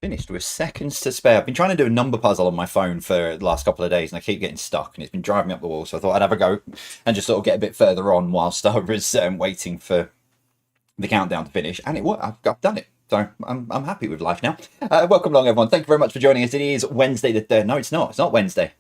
Finished with seconds to spare. I've been trying to do a number puzzle on my phone for the last couple of days and I keep getting stuck and it's been driving me up the wall. So I thought I'd have a go and just sort of get a bit further on whilst I was waiting for the countdown to finish. And it worked. I've done it. So I'm happy with life now. Welcome along, everyone. Thank you very much for joining us. It is Wednesday the 3rd. No, it's not. It's not Wednesday.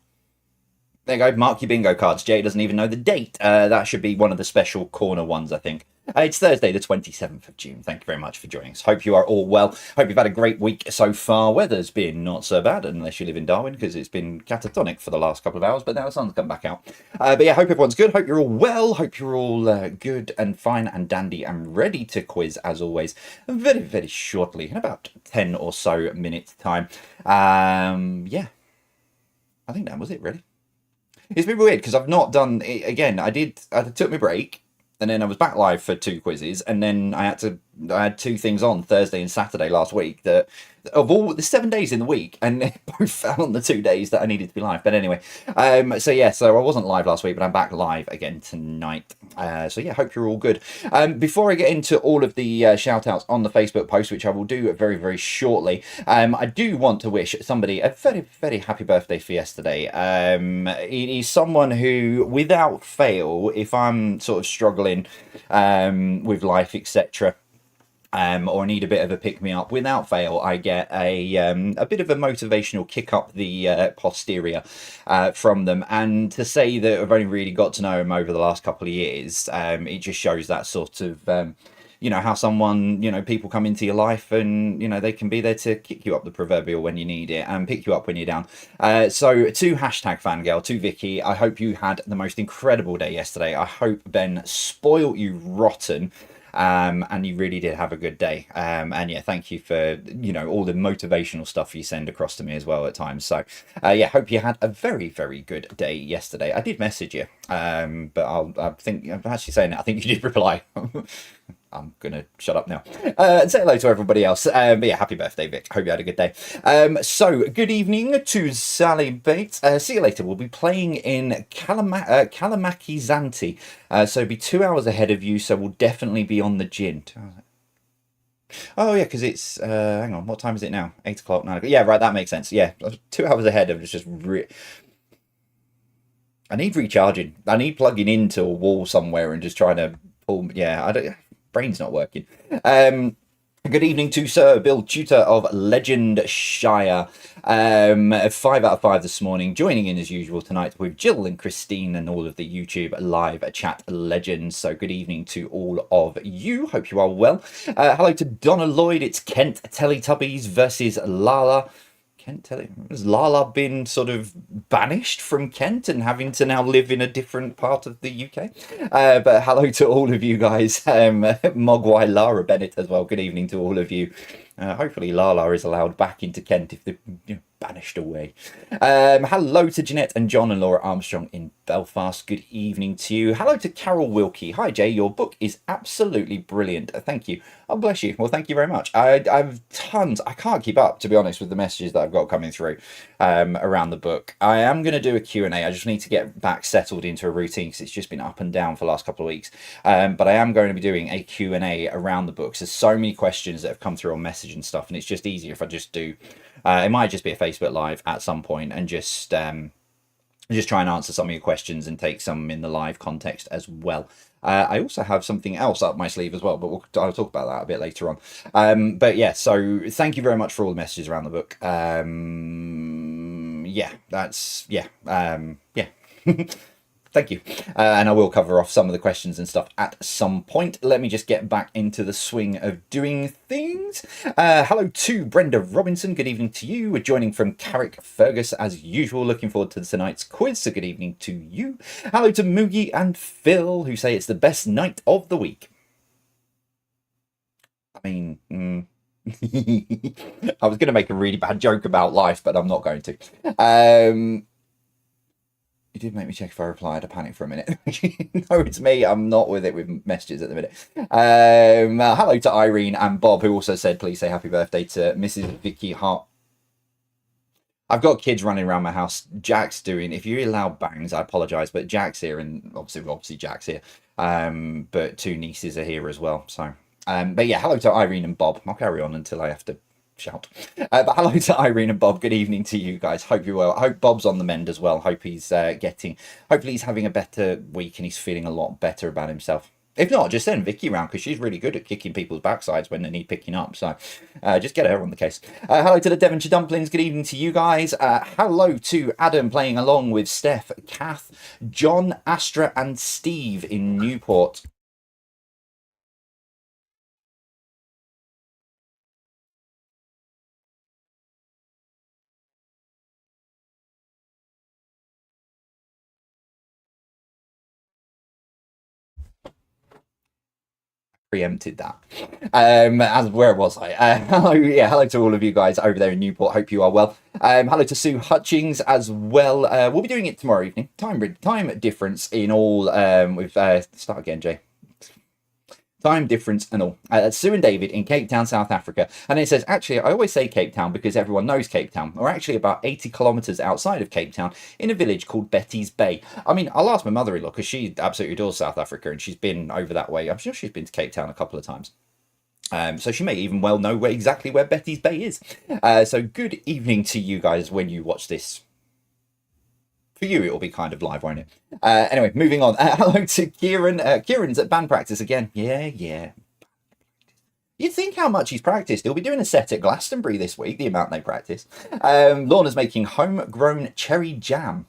There you go. Mark your bingo cards. Jay doesn't even know the date. That should be one of the special corner ones, I think. It's Thursday, the 27th of June. Thank you very much for joining us. Hope you are all well. Hope you've had a great week so far. Weather's been not so bad, unless you live in Darwin, because it's been catatonic for the last couple of hours, but now the sun's come back out. But yeah, hope everyone's good. Hope you're all well. Hope you're all good and fine and dandy and ready to quiz, as always, very, very shortly, in about 10 or so minutes' time. Yeah, I think that was it, really. It's been weird because I've not done it again. I took my break and then I was back live for 2 quizzes and then I had 2 things on Thursday and Saturday last week that of all the 7 days in the week, and they both fell on the 2 days that I needed to be live. But anyway, so I wasn't live last week, but I'm back live again tonight. So yeah, hope you're all good. Before I get into all of the shout outs on the Facebook post, which I will do very, very shortly, I do want to wish somebody a very, very happy birthday for yesterday. It is someone who, without fail, if I'm sort of struggling with life, etc., or need a bit of a pick-me-up, without fail, I get a bit of a motivational kick up the posterior from them. And to say that I've only really got to know him over the last couple of years, it just shows that sort of, how someone, people come into your life and, they can be there to kick you up the proverbial when you need it and pick you up when you're down. So to #fangirl, to Vicky, I hope you had the most incredible day yesterday. I hope Ben spoilt you rotten. And you really did have a good day. And yeah, thank you for, all the motivational stuff you send across to me as well at times. So yeah, hope you had a very, very good day yesterday. I did message you, but I'm actually saying that I think you did reply. I'm gonna shut up now and say hello to everybody else. But yeah, happy birthday, Vic. Hope you had a good day. So good evening to Sally Bates. See you later. We'll be playing in Kalamakizanti. So it'll be 2 hours ahead of you. So we'll definitely be on the gin. Oh yeah, because it's hang on. What time is it now? 8 o'clock, 9 o'clock. Yeah, right. That makes sense. Yeah, 2 hours ahead of just. I need recharging. I need plugging into a wall somewhere and just trying to pull. Yeah, I don't. Brain's not working. Good evening to Sir Bill Tutor of Legendshire. 5 out of 5 this morning. Joining in as usual tonight with Jill and Christine and all of the YouTube live chat legends. So good evening to all of you. Hope you are well. Hello to Donna Lloyd. It's Kent Teletubbies versus Lala. Has Lala been sort of banished from Kent and having to now live in a different part of the UK? But hello to all of you guys. Mogwai Lara Bennett as well. Good evening to all of you. Hopefully Lala is allowed back into Kent if they're banished away. Hello to Jeanette and John and Laura Armstrong in Belfast. Good evening to you. Hello to Carol Wilkie. Hi Jay, your book is absolutely brilliant. Thank you. Oh, bless you. Well, thank you very much. I've tons. I can't keep up, to be honest, with the messages that I've got coming through around the book. I am going to do a Q&A. I just need to get back settled into a routine because it's just been up and down for the last couple of weeks. But I am going to be doing a Q&A around the books. There's so many questions that have come through on message and stuff, and it's just easier if I just do. It might just be a Facebook Live at some point and just try and answer some of your questions and take some in the live context as well. I also have something else up my sleeve as well, but I'll talk about that a bit later on. But yeah, so thank you very much for all the messages around the book. Yeah. Thank you. And I will cover off some of the questions and stuff at some point. Let me just get back into the swing of doing things. Hello to Brenda Robinson. Good evening to you. We're joining from Carrick Fergus as usual. Looking forward to tonight's quiz. So good evening to you. Hello to Moogie and Phil, who say it's the best night of the week. I mean, I was going to make a really bad joke about life, but I'm not going to. You did make me check if I replied. I panicked for a minute. No, it's me. I'm not with it with messages at the minute. Hello to Irene and Bob, who also said, please say happy birthday to Mrs. Vicky Hart. I've got kids running around my house. Jack's doing, if you allow bangs, I apologise, but Jack's here, and obviously Jack's here. But 2 nieces are here as well. So, but yeah, hello to Irene and Bob. I'll carry on until I have to shout. But hello to Irene and Bob. Good evening to you guys. Hope you're well. I hope Bob's on the mend as well. Hope he's hopefully he's having a better week and he's feeling a lot better about himself. If not, just send Vicky around because she's really good at kicking people's backsides when they need picking up. So just get her on the case. Hello to the Devonshire Dumplings. Good evening to you guys. Hello to Adam playing along with Steph, Kath, John, Astra and Steve in Newport. Preempted that. As where was I? Hello, yeah, hello to all of you guys over there in Newport. Hope you are well. Hello to Sue Hutchings as well. We'll be doing it tomorrow evening. Time difference in all. With start again, Jay. Time difference and all. Sue and David in Cape Town, South Africa. And it says, actually, I always say Cape Town because everyone knows Cape Town. We're actually about 80 kilometres outside of Cape Town in a village called Betty's Bay. I mean, I'll ask my mother-in-law because she absolutely adores South Africa and she's been over that way. I'm sure she's been to Cape Town a couple of times. So she may even well know exactly where Betty's Bay is. So good evening to you guys when you watch this. For you, it'll be kind of live, won't it? Anyway, moving on. Hello to Kieran. Kieran's at band practice again. Yeah. You'd think how much he's practiced. He'll be doing a set at Glastonbury this week, the amount they practice. Lorna's making homegrown cherry jam.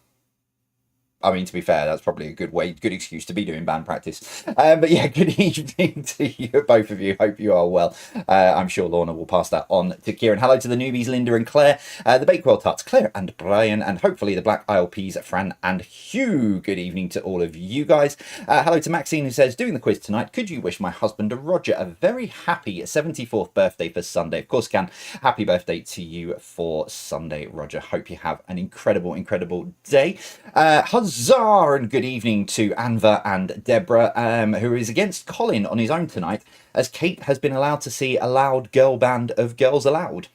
I mean, to be fair, that's probably a good excuse to be doing band practice. But yeah, good evening to you, both of you. Hope you are well. I'm sure Lorna will pass that on to Kieran. Hello to the newbies, Linda and Claire, the Bakewell Tuts, Claire and Brian, and hopefully the Black Isle Peas, Fran and Hugh. Good evening to all of you guys. Hello to Maxine, who says, doing the quiz tonight, could you wish my husband Roger a very happy 74th birthday for Sunday? Of course, can. Happy birthday to you for Sunday, Roger. Hope you have an incredible day. Huzzah and good evening to Anva and Deborah, who is against Colin on his own tonight, as Kate has been allowed to see a loud girl band of Girls Aloud.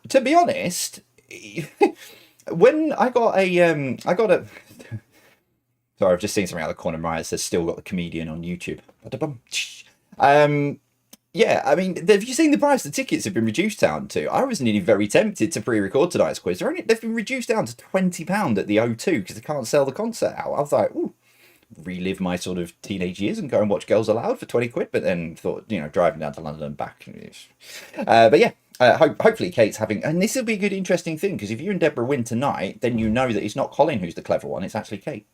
To be honest, when I got a, sorry, I've just seen something out of the corner of my eye that says still got the comedian on YouTube. Yeah, I mean, have you seen the price the tickets have been reduced down to? I was nearly very tempted to pre-record tonight's quiz. They've been reduced down to £20 at the O2 because they can't sell the concert out. I was like, ooh, relive my sort of teenage years and go and watch Girls Aloud for 20 quid, but then thought, driving down to London and back. But yeah, hopefully Kate's having, and this will be a good interesting thing, because if you and Deborah win tonight, then you know that it's not Colin who's the clever one, it's actually Kate.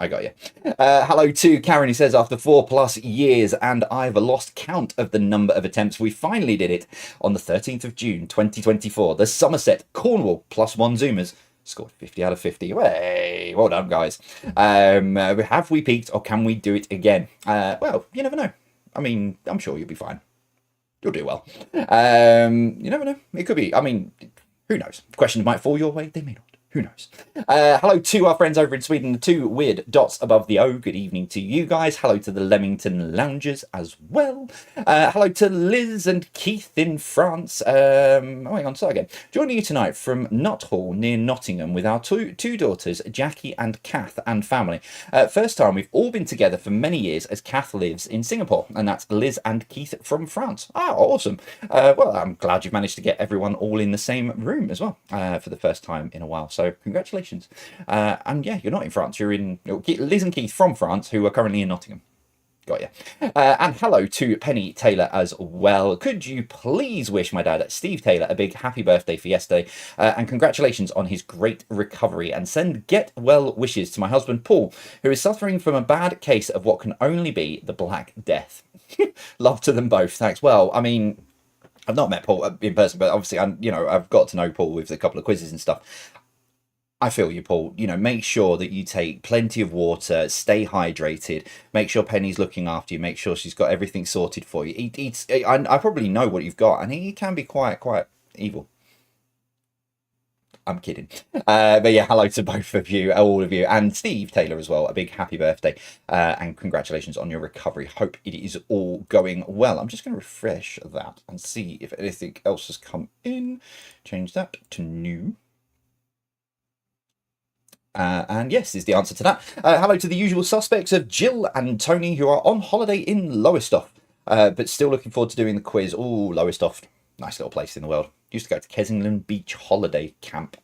I got you. Hello to Karen, who says, after 4+ years and I've lost count of the number of attempts, we finally did it on the 13th of June 2024. The Somerset Cornwall +1 Zoomers scored 50 out of 50. Hey, well done, guys. Have we peaked or can we do it again? Well, you never know. I mean, I'm sure you'll be fine. You'll do well. You never know. It could be. I mean, who knows? Questions might fall your way. They may not. Who knows? Hello to our friends over in Sweden, the 2 weird dots above the O. Good evening to you guys. Hello to the Leamington Loungers as well. Hello to Liz and Keith in France. Hang on, start again. Joining you tonight from Nuthall near Nottingham with our two daughters, Jackie and Kath, and family. First time we've all been together for many years, as Kath lives in Singapore, and that's Liz and Keith from France. Oh, awesome. Well, I'm glad you've managed to get everyone all in the same room as well for the first time in a while. So congratulations. And yeah, you're not in France. You're in Liz and Keith from France, who are currently in Nottingham. Got you. And hello to Penny Taylor as well. Could you please wish my dad, Steve Taylor, a big happy birthday for yesterday, and congratulations on his great recovery, and send get well wishes to my husband Paul, who is suffering from a bad case of what can only be the Black Death. Love to them both. Thanks. Well, I mean, I've not met Paul in person, but obviously I've got to know Paul with a couple of quizzes and stuff. I feel you, Paul. Make sure that you take plenty of water, stay hydrated, make sure Penny's looking after you, make sure she's got everything sorted for you. I probably know what you've got, and he can be quite evil. I'm kidding. But yeah, hello to both of you, all of you, and Steve Taylor as well. A big happy birthday and congratulations on your recovery. Hope it is all going well. I'm just going to refresh that and see if anything else has come in. Change that to new. And yes, is the answer to that. Hello to the usual suspects of Jill and Tony, who are on holiday in Lowestoft, but still looking forward to doing the quiz. Oh, Lowestoft. Nice little place in the world. Used to go to Kensington Beach holiday camp.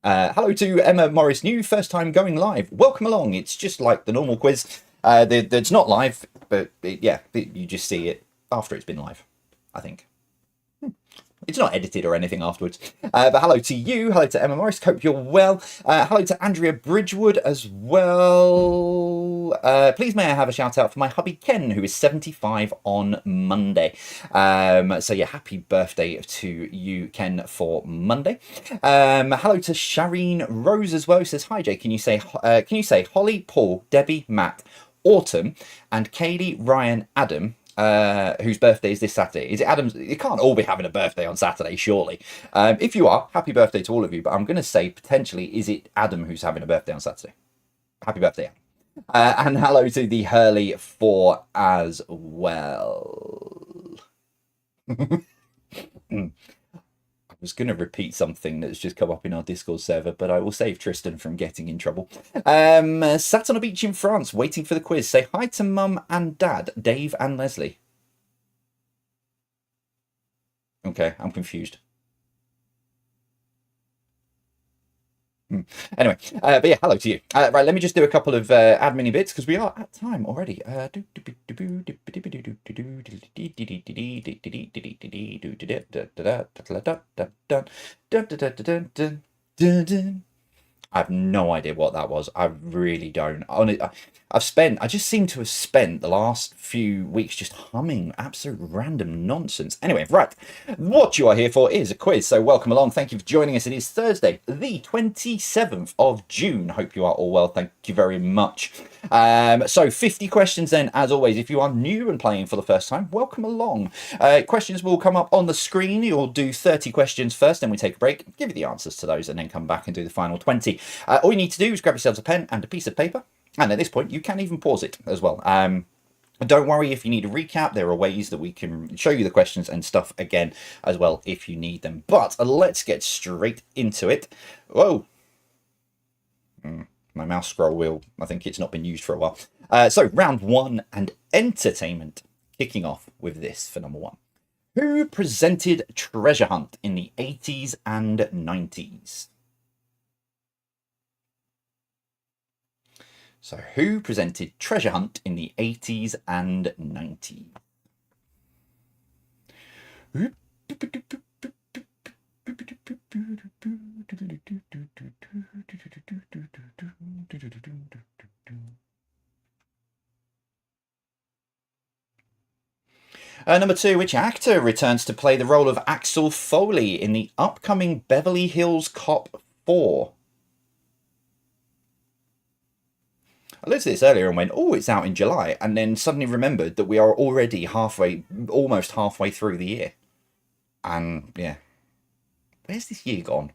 Hello to Emma Morris, new first time going live. Welcome along. It's just like the normal quiz. It's not live, but you just see it after it's been live, I think. It's not edited or anything afterwards. But hello to you. Hello to Emma Morris. Hope you're well. Hello to Andrea Bridgewood as well. Please may I have a shout out for my hubby Ken, who is 75 on Monday. So yeah, happy birthday to you, Ken, for Monday. Hello to Shireen Rose as well. Who says, hi Jay, can you say Holly, Paul, Debbie, Matt, Autumn, and Kaylee, Ryan, Adam, whose birthday is this Saturday? Is it Adam's? You can't all be having a birthday on Saturday, surely. If you are, happy birthday to all of you. But I'm going to say potentially, is it Adam who's having a birthday on Saturday? Happy birthday. And hello to the Hurley 4 as well. I was going to repeat something that's just come up in our Discord server, but I will save Tristan from getting in trouble. Sat on a beach in France, waiting for the quiz. Say hi to Mum and Dad, Dave and Leslie. Okay, I'm confused. Anyway, but yeah, hello to you. Right, let me just do a couple of admin bits because we are at time already. I have no idea what that was. I really don't. I just seem to have spent the last few weeks just humming absolute random nonsense. Anyway, right. What you are here for is a quiz. So welcome along. Thank you for joining us. It is Thursday, the 27th of June. Hope you are all well. Thank you very much. So 50 questions then, as always. If you are new and playing for the first time, welcome along. Questions will come up on the screen. You'll do 30 questions first, then we take a break, give you the answers to those, and then come back and do the final 20. All you need to do is grab yourselves a pen and a piece of paper. And at this point, you can even pause it as well. Don't worry if you need a recap. There are ways that we can show you the questions and stuff again as well if you need them. But let's get straight into it. Whoa. My mouse scroll wheel, I think it's not been used for a while. So round one and entertainment. Kicking off with this for number one. Who presented Treasure Hunt in the 80s and 90s? So who presented Treasure Hunt in the 80s and 90s? Number two, which actor returns to play the role of Axel Foley in the upcoming Beverly Hills Cop 4? I looked at this earlier and went, oh, it's out in July, and then suddenly remembered that we are already almost halfway through the year. And yeah, where's this year gone?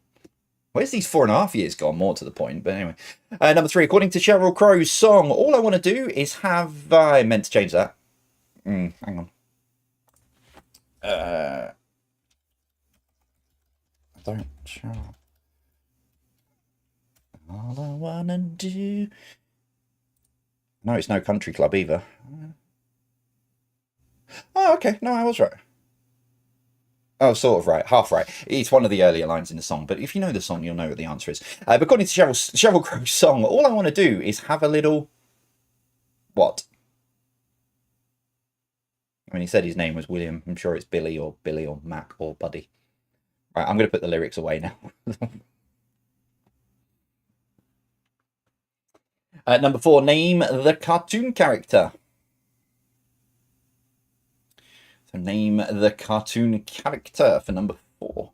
Where's these 4.5 years gone, more to the point? But anyway, number three, according to Sheryl Crow's song, all I want to do is have... I meant to change that. Hang on. I don't show. All I want to do... No, it's no country club either. Oh, okay. No, I was right. Oh, sort of right. Half right. It's one of the earlier lines in the song, but if you know the song, you'll know what the answer is. But according to Sheryl Crow's song, all I want to do is have a little... What? I mean, he said his name was William. I'm sure it's Billy or Mac or Buddy. Right, I'm going to put the lyrics away now. Number four, name the cartoon character. So name the cartoon character for number four.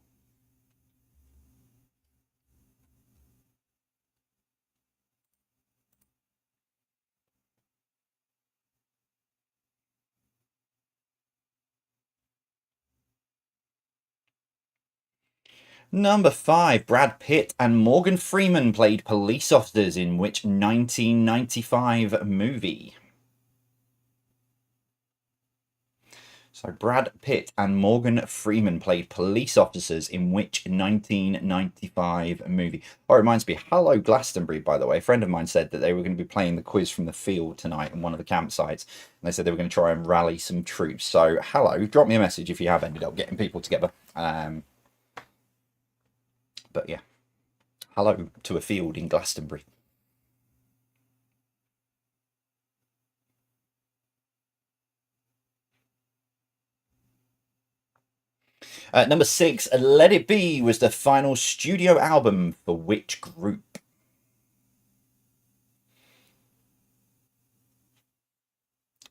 Number five, Brad Pitt and Morgan Freeman played police officers in which 1995 movie? So So Brad Pitt and Morgan Freeman played police officers in which 1995 movie? Oh, it reminds me, hello Glastonbury, by the way. A friend of mine said that they were going to be playing the quiz from the field tonight in one of the campsites. And they said they were going to try and rally some troops. So hello, drop me a message if you have ended up getting people together. But yeah, hello to a field in Glastonbury. Number 6, Let It Be was the final studio album for which group?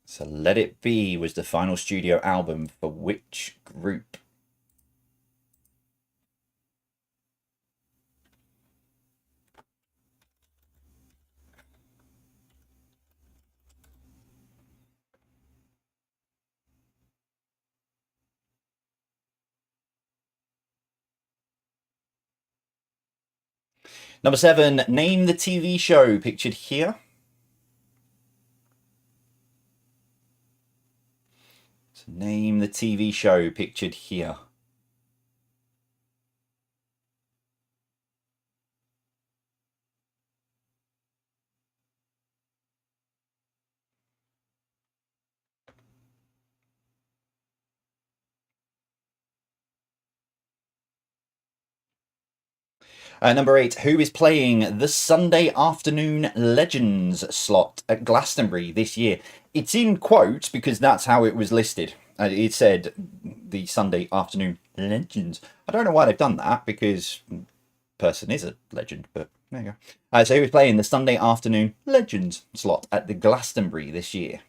So Let It Be was the final studio album for which group? Number 7, name the TV show pictured here. So name the TV show pictured here. Number 8, who is playing the Sunday Afternoon Legends slot at Glastonbury this year? It's in quotes because that's how it was listed. It said the Sunday Afternoon Legends. I don't know why they've done that because person is a legend, but there you go. So he was playing the Sunday Afternoon Legends slot at the Glastonbury this year.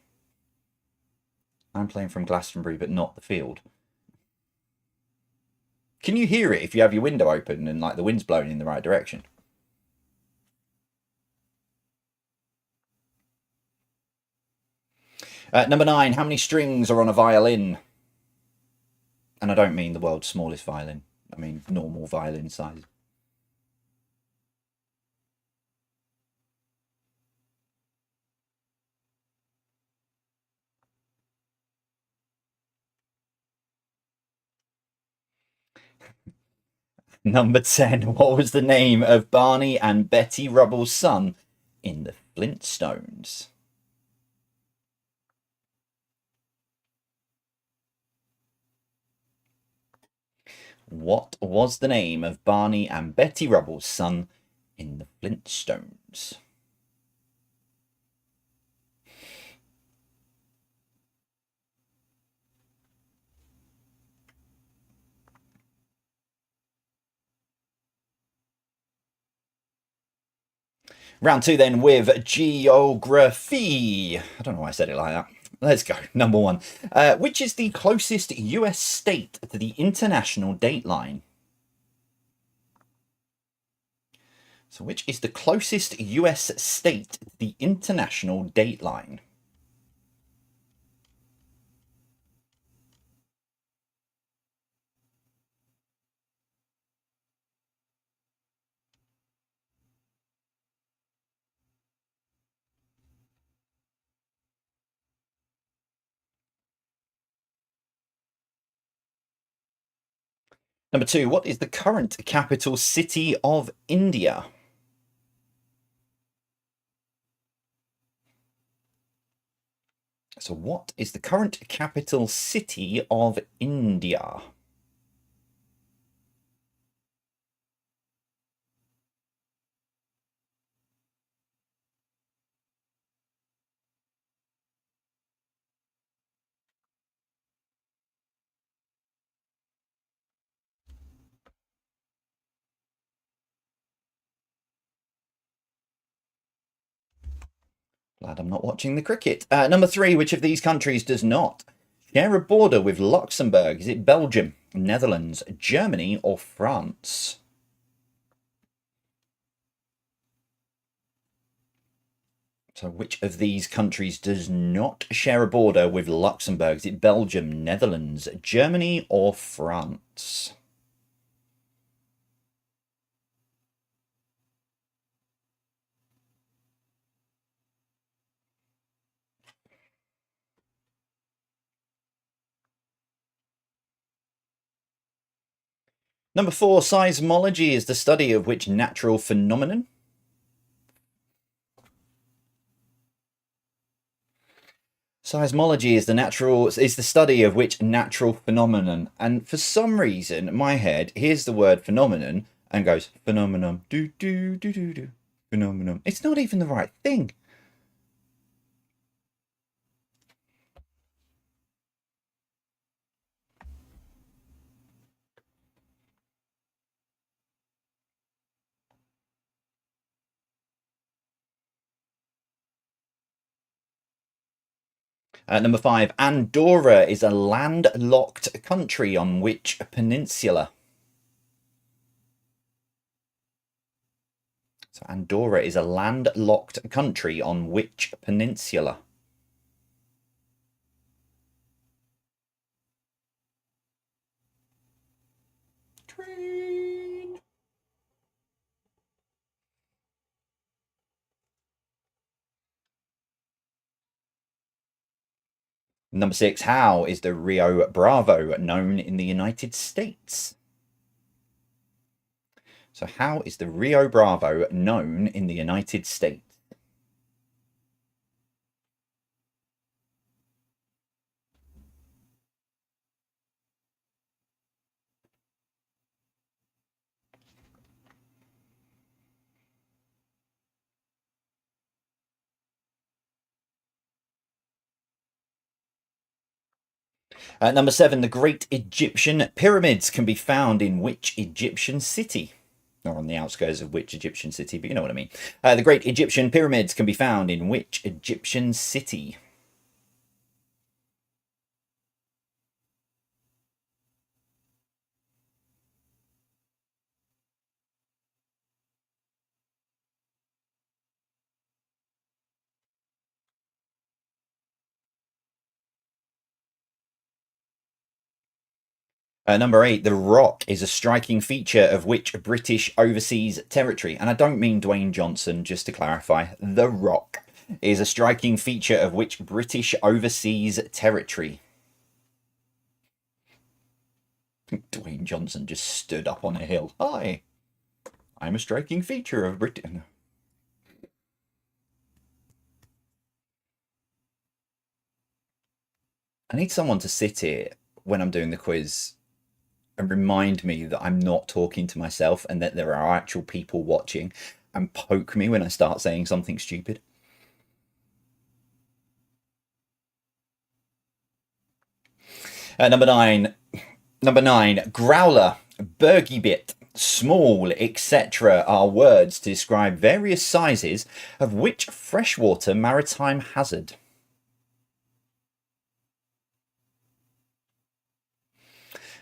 I'm playing from Glastonbury, but not the field. Can you hear it if you have your window open and like the wind's blowing in the right direction? Number 9, how many strings are on a violin? And I don't mean the world's smallest violin. I mean normal violin size. Number 10, what was the name of Barney and Betty Rubble's son in the Flintstones? What was the name of Barney and Betty Rubble's son in the Flintstones? Round 2 then with geography. I don't know why I said it like that. Let's go. Number 1. Which is the closest US state to the international date line? So which is the closest US state to the international date line? Number 2, what is the current capital city of India? So what is the current capital city of India? Glad I'm not watching the cricket. Number 3, which of these countries does not share a border with Luxembourg? Is it Belgium, Netherlands, Germany, or France? So which of these countries does not share a border with Luxembourg? Is it Belgium, Netherlands, Germany, or France? Number 4, seismology is the study of which natural phenomenon? Seismology is the study of which natural phenomenon. And for some reason, my head hears the word phenomenon and goes phenomenon, do do do do do, phenomenon. It's not even the right thing. Number 5, Andorra is a landlocked country on which peninsula? So Andorra is a landlocked country on which peninsula? Train. Number 6, how is the Rio Bravo known in the United States? So how is the Rio Bravo known in the United States? Number 7, the Great Egyptian Pyramids can be found in which Egyptian city? Or on the outskirts of which Egyptian city, but you know what I mean. The Great Egyptian Pyramids can be found in which Egyptian city? Number 8, the Rock is a striking feature of which British overseas territory? And I don't mean Dwayne Johnson, just to clarify. The Rock is a striking feature of which British overseas territory? Dwayne Johnson just stood up on a hill. Hi, I'm a striking feature of Britain. I need someone to sit here when I'm doing the quiz and remind me that I'm not talking to myself and that there are actual people watching and poke me when I start saying something stupid. Number 9. Number 9. Growler, Bergibit, small, etc. are words to describe various sizes of which freshwater maritime hazard?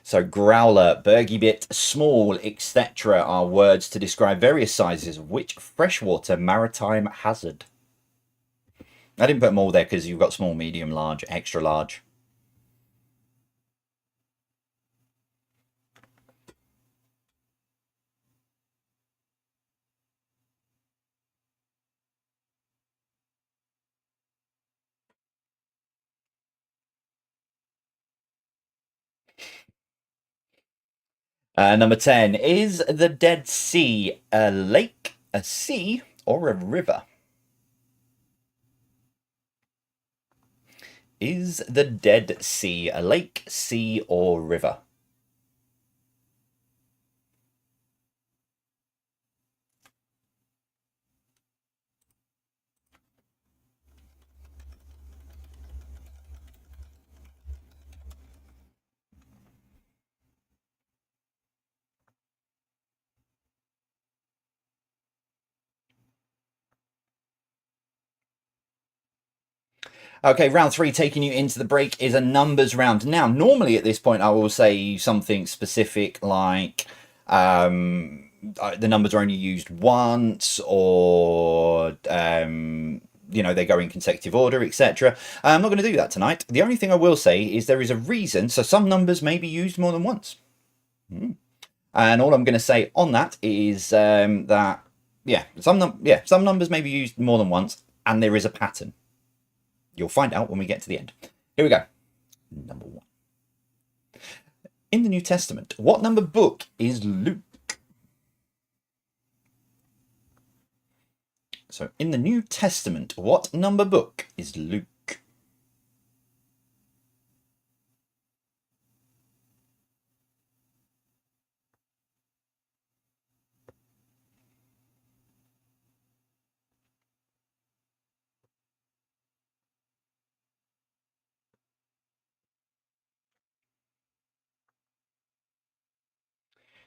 So growler, bergibit, small, etc. are words to describe various sizes of which freshwater maritime hazard? I didn't put them all there because you've got small, medium, large, extra large. Number 10, is the Dead Sea a lake, a sea, or a river? Is the Dead Sea a lake, sea, or river? Okay, round 3, taking you into the break, is a numbers round. Now, normally at this point, I will say something specific like the numbers are only used once, or they go in consecutive order, etc. I'm not going to do that tonight. The only thing I will say is there is a reason. So some numbers may be used more than once. And all I'm going to say on that is that some numbers may be used more than once, and there is a pattern. You'll find out when we get to the end. Here we go. Number 1. In the New Testament, what number book is Luke? So, in the New Testament, what number book is Luke?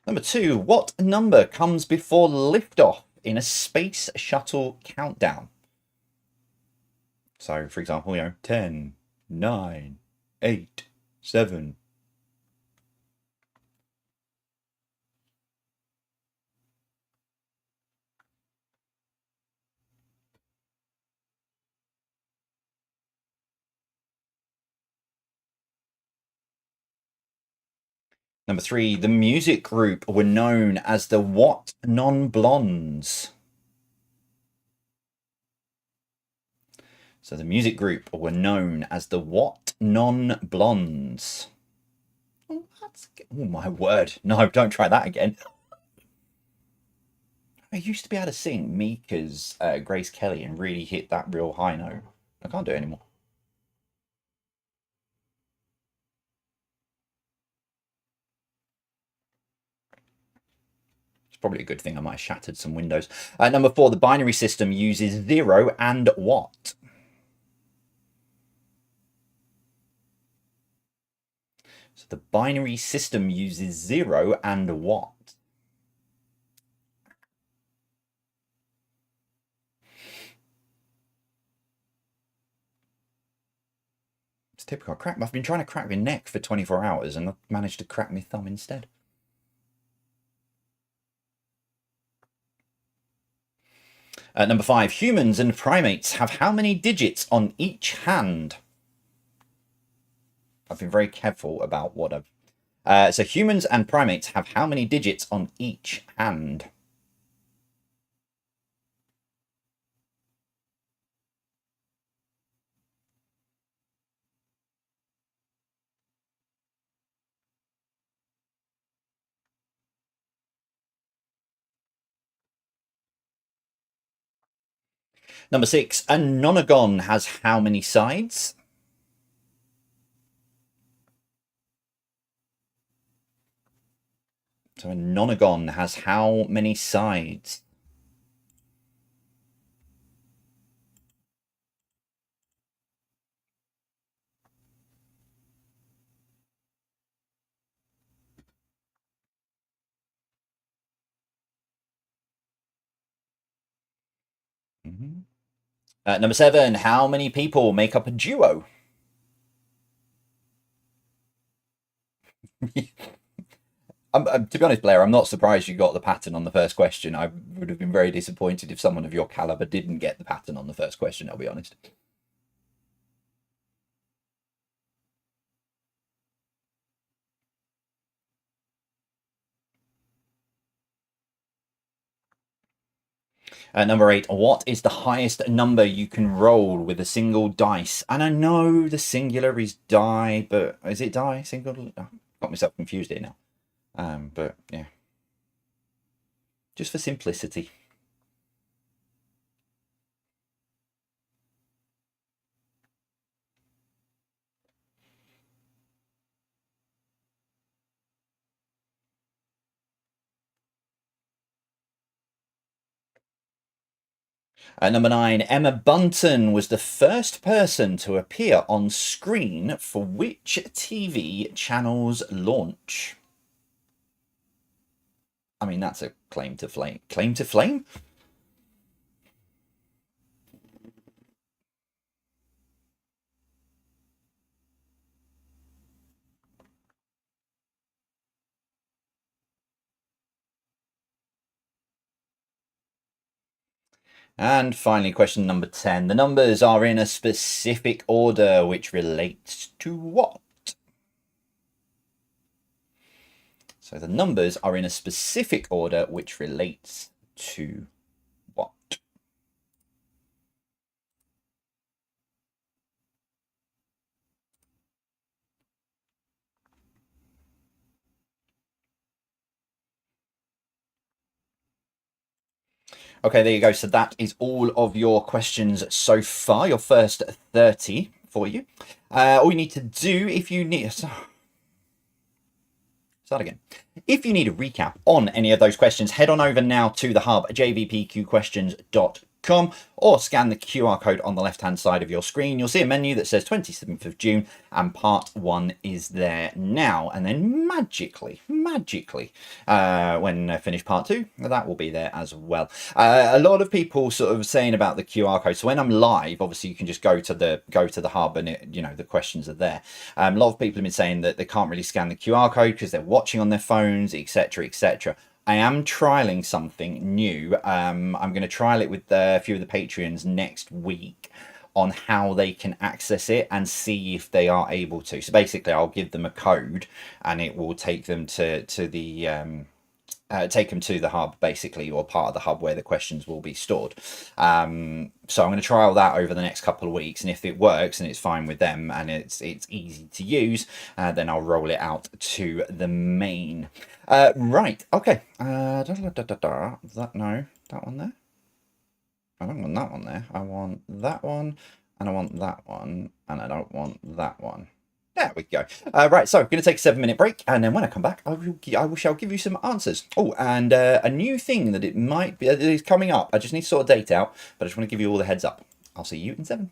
Number 2, what number comes before liftoff in a space shuttle countdown? So, for example, 10, 9, 8, 7. Number 3, the music group were known as the what non-blondes? So the music group were known as the what non-blondes? Oh, my word. No, don't try that again. I used to be able to sing Mika's Grace Kelly and really hit that real high note. I can't do it anymore. It's probably a good thing I might have shattered some windows. Number 4, the binary system uses 0 and what? So the binary system uses 0 and what? It's typical. I've been trying to crack my neck for 24 hours and I've managed to crack my thumb instead. Number 5, humans and primates have how many digits on each hand? I've been very careful about what I've... so humans and primates have how many digits on each hand? Number 6, a nonagon has how many sides? So a nonagon has how many sides? Number 7, how many people make up a duo? To be honest, Blair, I'm not surprised you got the pattern on the first question. I would have been very disappointed if someone of your caliber didn't get the pattern on the first question, I'll be honest. Number 8, what is the highest number you can roll with a single dice? And I know the singular is die, but is it die? Single? Oh, got myself confused here now. But yeah, just for simplicity. Number 9, Emma Bunton was the first person to appear on screen for which TV channel's launch? I mean, that's a claim to flame. Claim to flame? And finally, question number 10. The numbers are in a specific order which relates to what? So the numbers are in a specific order which relates to what? Okay, there you go. So that is all of your questions so far. Your first 30 for you. All you need to do if you need... Start again. If you need a recap on any of those questions, head on over now to the hub, jvpqquestions.com, or scan the QR code on the left-hand side of your screen. You'll see a menu that says 27th of June, and part 1 is there now. And then magically, when I finish part 2, that will be there as well. A lot of people sort of saying about the QR code. So when I'm live, obviously you can just go to the hub, and the questions are there. A lot of people have been saying that they can't really scan the QR code because they're watching on their phones, etc., etc. I am trialing something new. I'm going to trial it with a few of the Patreons next week on how they can access it and see if they are able to. So basically, I'll give them a code, and it will take them to the hub, basically, or part of the hub where the questions will be stored. So I'm going to trial that over the next couple of weeks, and if it works and it's fine with them and it's easy to use, then I'll roll it out to the main. Right, okay. That one there. I don't want that one there. I want that one, and I want that one, and I don't want that one. There we go. Right, so I'm going to take a 7-minute break, and then when I come back, shall give you some answers. Oh, and a new thing that it might be that is coming up. I just need to sort a date out, but I just want to give you all the heads up. I'll see you in 7.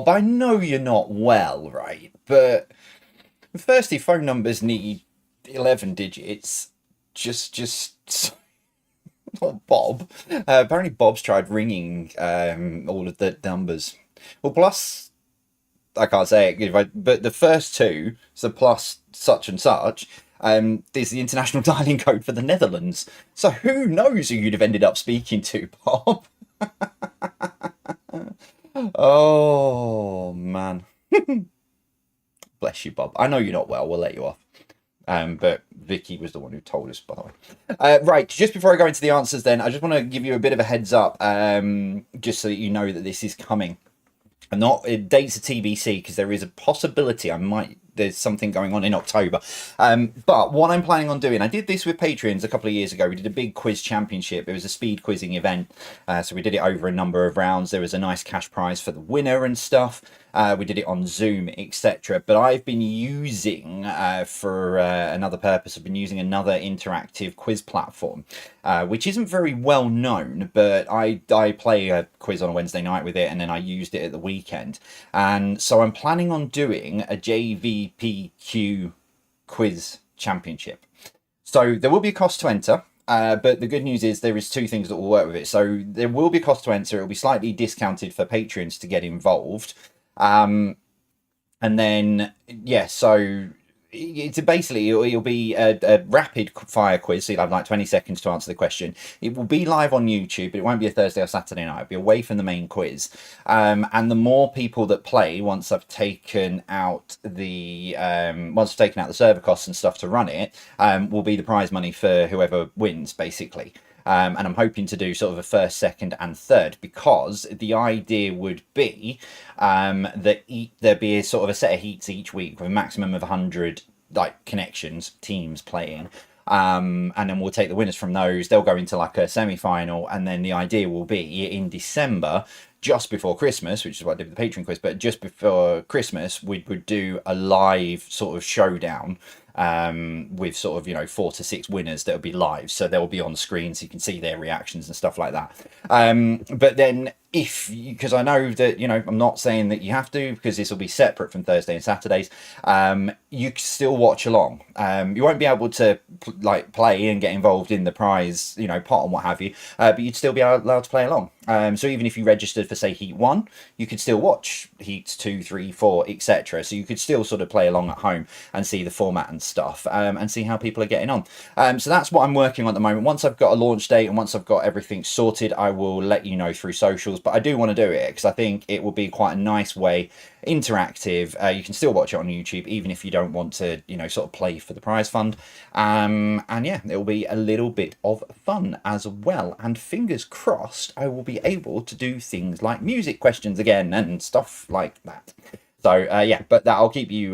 Bob, I know you're not well, right? But firstly, phone numbers need 11 digits. Just not Bob. Apparently, Bob's tried ringing all of the numbers. Well, plus, I can't say it, but the first two, so plus such and such, is the international dialing code for the Netherlands. So who knows who you'd have ended up speaking to, Bob? Oh, man. Bless you, Bob. I know you're not well. We'll let you off. But Vicky was the one who told us, by the way. Right, just before I go into the answers then, I just want to give you a bit of a heads up, just so that you know that this is coming. And not dates are TBC, because there is a possibility there's something going on in October. But what I'm planning on doing, I did this with Patreons a couple of years ago. We did a big quiz championship. It was a speed quizzing event. So we did it over a number of rounds. There was a nice cash prize for the winner and stuff. We did it on Zoom, etc. But I've been using, for another purpose, I've been using another interactive quiz platform, which isn't very well known, but I play a quiz on a Wednesday night with it, and then I used it at the weekend. And so I'm planning on doing a JVPQ quiz championship. So there will be a cost to enter. But the good news is there is two things that will work with it. So there will be a cost to enter. It will be slightly discounted for patrons to get involved. And then, yeah, so it's basically, it'll be a rapid fire quiz. So you'll have like 20 seconds to answer the question. It will be live on YouTube, but it wonon't be a Thursday or Saturday night. It'll be away from the main quiz. And the more people that play, once I've taken out the server costs and stuff to run it, will be the prize money for whoever wins, basically. And I'm hoping to do sort of a first, second, and third, because the idea would be that there'd be a sort of a set of heats each week with a maximum of 100 connections, teams playing. And then we'll take the winners from those. They'll go into like a semi-final, and then the idea will be in December, just before Christmas, which is what I did with the Patreon quiz, but just before Christmas, we would do a live sort of showdown with sort of 4 to 6 winners that will be live, so they'll be on screen so you can see their reactions and stuff like that. But then because I know that I'm not saying that you have to, because this will be separate from Thursday and Saturdays, you can still watch along. You won't be able to play and get involved in the prize pot and what have you, but you'd still be allowed to play along. So even if you registered for say heat 1, you could still watch heats 2, 3, 4, etc. So you could still sort of play along at home and see the format and stuff, and see how people are getting on. So that's what I'm working on at the moment. Once I've got a launch date and once I've got everything sorted, I will let you know through socials. But I do want to do it because I think it will be quite a nice way, interactive. You can still watch it on YouTube even if you don't want to sort of play for the prize fund, and yeah, it will be a little bit of fun as well, and fingers crossed I will be able to do things like music questions again and stuff like that. So yeah, but that I'll keep you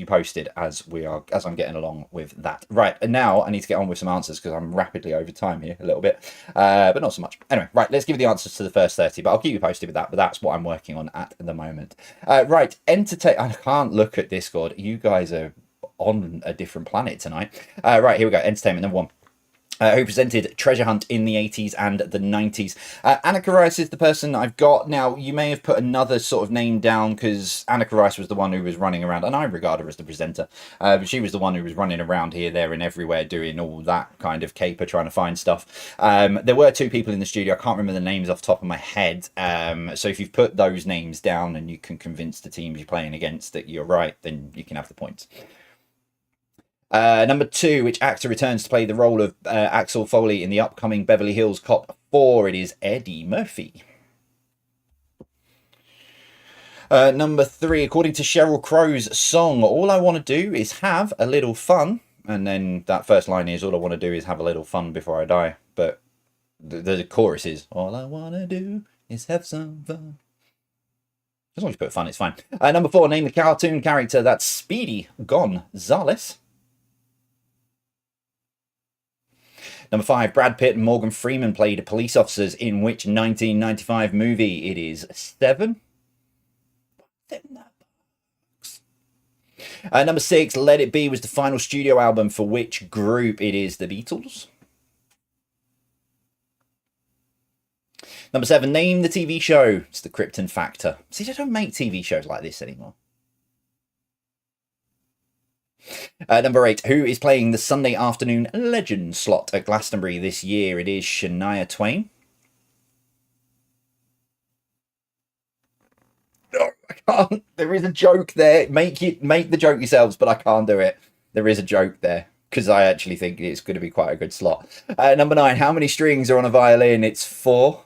posted as I'm getting along with that. Right, and now I need to get on with some answers because I'm rapidly over time here a little bit, but not so much. Anyway, right, let's give you the answers to the first 30, but I'll keep you posted with that. But that's what I'm working on at the moment. Right, I can't look at Discord. You guys are on a different planet tonight. Right, here we go. Entertainment number 1. Who presented Treasure Hunt in the 80s and the 90s. Annika Rice is the person I've got. Now, you may have put another sort of name down because Annika Rice was the one who was running around, and I regard her as the presenter, but she was the one who was running around here, there, and everywhere doing all that kind of caper, trying to find stuff. There were 2 people in the studio. I can't remember the names off the top of my head. So if you've put those names down and you can convince the teams you're playing against that you're right, then you can have the points. Number 2, which actor returns to play the role of Axel Foley in the upcoming Beverly Hills Cop 4? It is Eddie Murphy. Number 3, according to Sheryl Crow's song, all I want to do is have a little fun. And then that first line is, all I want to do is have a little fun before I die. But the chorus is, all I want to do is have some fun. As long as you put fun, it's fine. Number 4, name the cartoon character that's Speedy Gonzales. Number 5, Brad Pitt and Morgan Freeman played police officers in which 1995 movie? It is 7. Number 6, Let It Be was the final studio album for which group? It is the Beatles. Number 7, name the TV show. It's the Krypton Factor. See, they don't make TV shows like this anymore. Number 8, who is playing the Sunday afternoon legend slot at Glastonbury this year? It is Shania Twain. No, I can't. There is a joke there. Make the joke yourselves, but I can't do it. There is a joke there because I actually think it's going to be quite a good slot. Number 9, how many strings are on a violin? It's 4.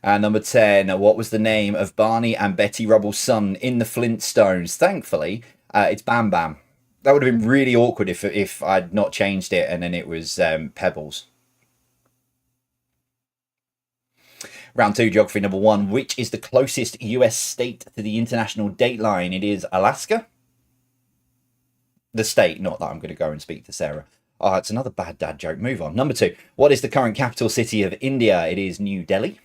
And number 10, what was the name of Barney and Betty Rubble's son in the Flintstones? Thankfully, it's Bam Bam. That would have been really awkward if I'd not changed it and then it was Pebbles. Round 2, geography number 1. Which is the closest US state to the international date line? It is Alaska. The state, not that I'm going to go and speak to Sarah. Oh, it's another bad dad joke. Move on. Number 2, what is the current capital city of India? It is New Delhi.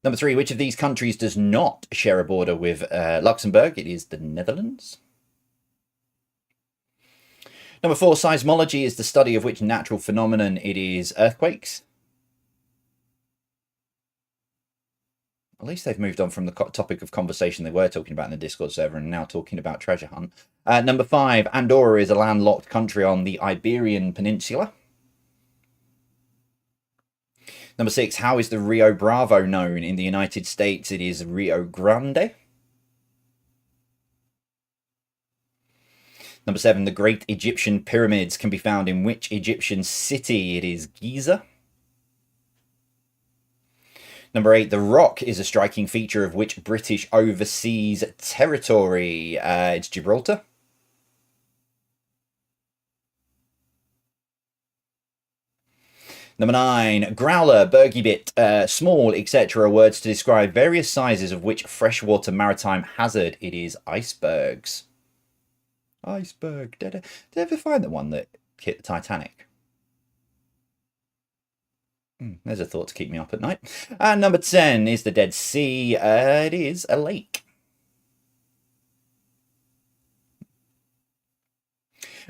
Number 3, which of these countries does not share a border with Luxembourg? It is the Netherlands. Number 4, seismology is the study of which natural phenomenon? It is earthquakes. At least they've moved on from the topic of conversation they were talking about in the Discord server and now talking about treasure hunt. Number 5, Andorra is a landlocked country on the Iberian Peninsula. Number 6, how is the Rio Bravo known in the United States? It is Rio Grande. Number 7, the Great Egyptian Pyramids can be found in which Egyptian city? It is Giza. Number 8, the Rock is a striking feature of which British overseas territory? It's Gibraltar. Number 9, growler, burgibit, small, etc. are words to describe various sizes of which freshwater maritime hazard? It is icebergs. Iceberg. Did I ever find the one that hit the Titanic? There's a thought to keep me up at night. And number 10 is the Dead Sea. It is a lake.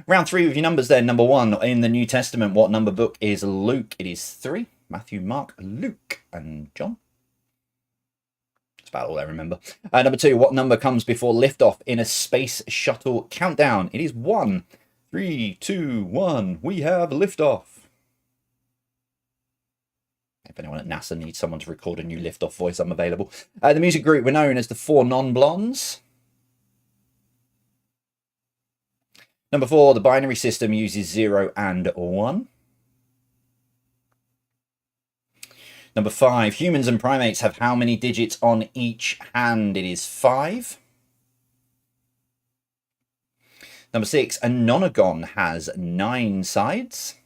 Round 3 with your numbers there. Number 1, in the New Testament, what number book is Luke? It is 3. Matthew, Mark, Luke, and John. That's about all I remember. Number 2, what number comes before liftoff in a space shuttle countdown? It is 1. 3, 2, 1. We have liftoff. If anyone at NASA needs someone to record a new liftoff voice, I'm available. The music group were known as the 4 Non-Blondes. Number 4, the binary system uses 0 and 1. Number 5, humans and primates have how many digits on each hand? It is 5. Number 6, a nonagon has 9 sides.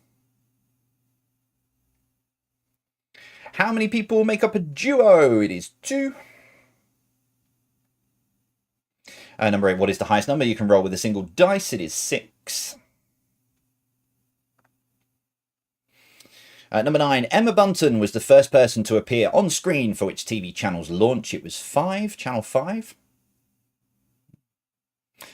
How many people make up a duo? It is 2. Number 8, what is the highest number you can roll with a single dice? It is 6. Number 9, Emma Bunton was the first person to appear on screen for which TV channel's launch? It was 5, Channel 5.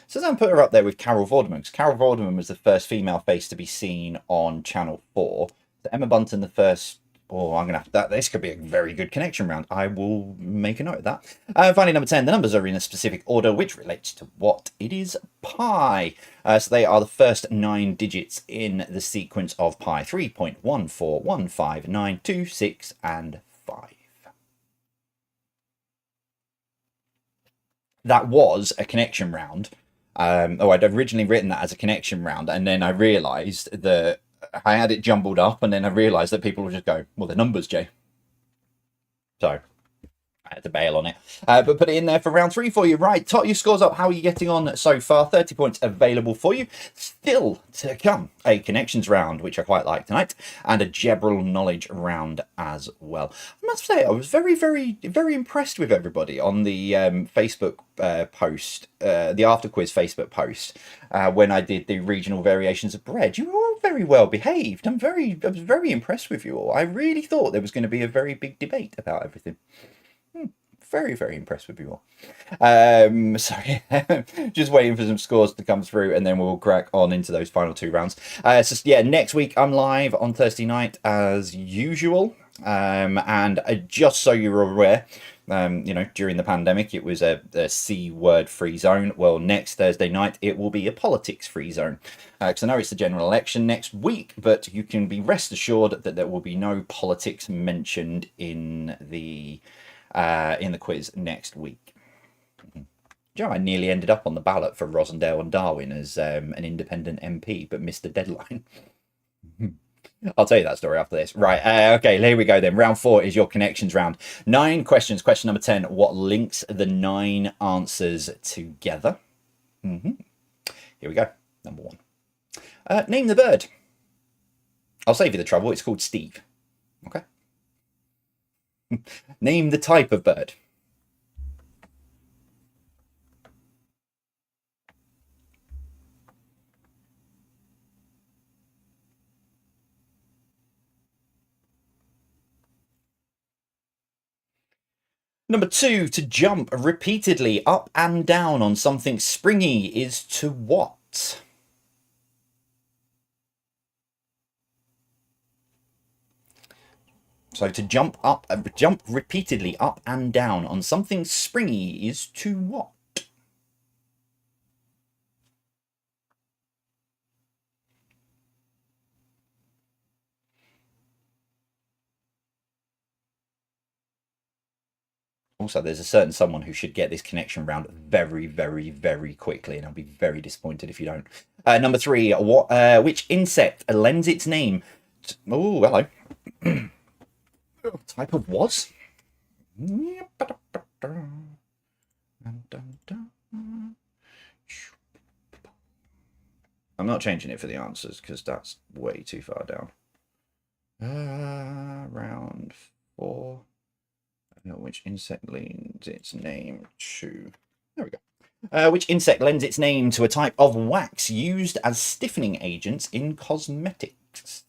So then put her up there with Carol Vorderman, because Carol Vorderman was the first female face to be seen on Channel 4. So Emma Bunton the first... Oh, I'm going to have that. This could be a very good connection round. I will make a note of that. Finally, number 10, the numbers are in a specific order, which relates to what? It is pi. So they are the first 9 digits in the sequence of pi. 3.1415926 and 5. That was a connection round. I'd originally written that as a connection round, and then I realised that I had it jumbled up, and then I realised that people would just go, well, the numbers, Jay. So I had to bail on it. But put it in there for round 3 for you. Right, tot your scores up. How are you getting on so far? 30 points available for you. Still to come, a connections round, which I quite like tonight, and a general knowledge round as well. I must say, I was very, very, very impressed with everybody on the Facebook post, the After Quiz Facebook post, when I did the regional variations of bread. You were all very well behaved. I was very impressed with you all. I really thought there was going to be a very big debate about everything. very, very impressed with you all. So yeah, just waiting for some scores to come through, and then we'll crack on into those final two rounds. So yeah, next week I'm live on Thursday night as usual. And just so you're aware, during the pandemic, it was a C word free zone. Well, next Thursday night, it will be a politics free zone. Because I know it's the general election next week, but you can be rest assured that there will be no politics mentioned in the quiz next week. I nearly ended up on the ballot for Rosendale and Darwin as an independent MP, but missed the deadline. I'll tell you that story after this. Right. Okay, here we go then. Round 4 is your connections round. 9 questions. Question number 10. What links the 9 answers together? Here we go. Number 1. Name the bird. I'll save you the trouble. It's called Steve. Okay. Name the type of bird. Number 2, to jump repeatedly up and down on something springy is to what? So to jump repeatedly up and down on something springy is to what? Also, there's a certain someone who should get this connection round very, very, very quickly, and I'll be very disappointed if you don't. Number 3, which insect lends its name? Oh, hello. Type of was? I'm not changing it for the answers because that's way too far down. Round 4. Which insect lends its name to... There we go. Which insect lends its name to a type of wax used as stiffening agents in cosmetics?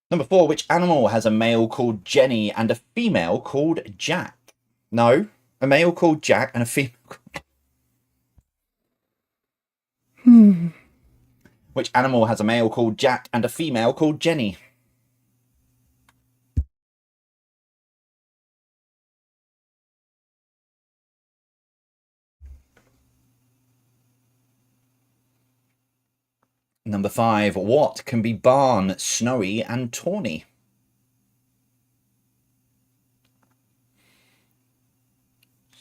Number 4, which animal has a male called Jenny and a female called Jack? No, a male called Jack and a female Which animal has a male called Jack and a female called Jenny? Number 5, what can be barn, snowy and tawny?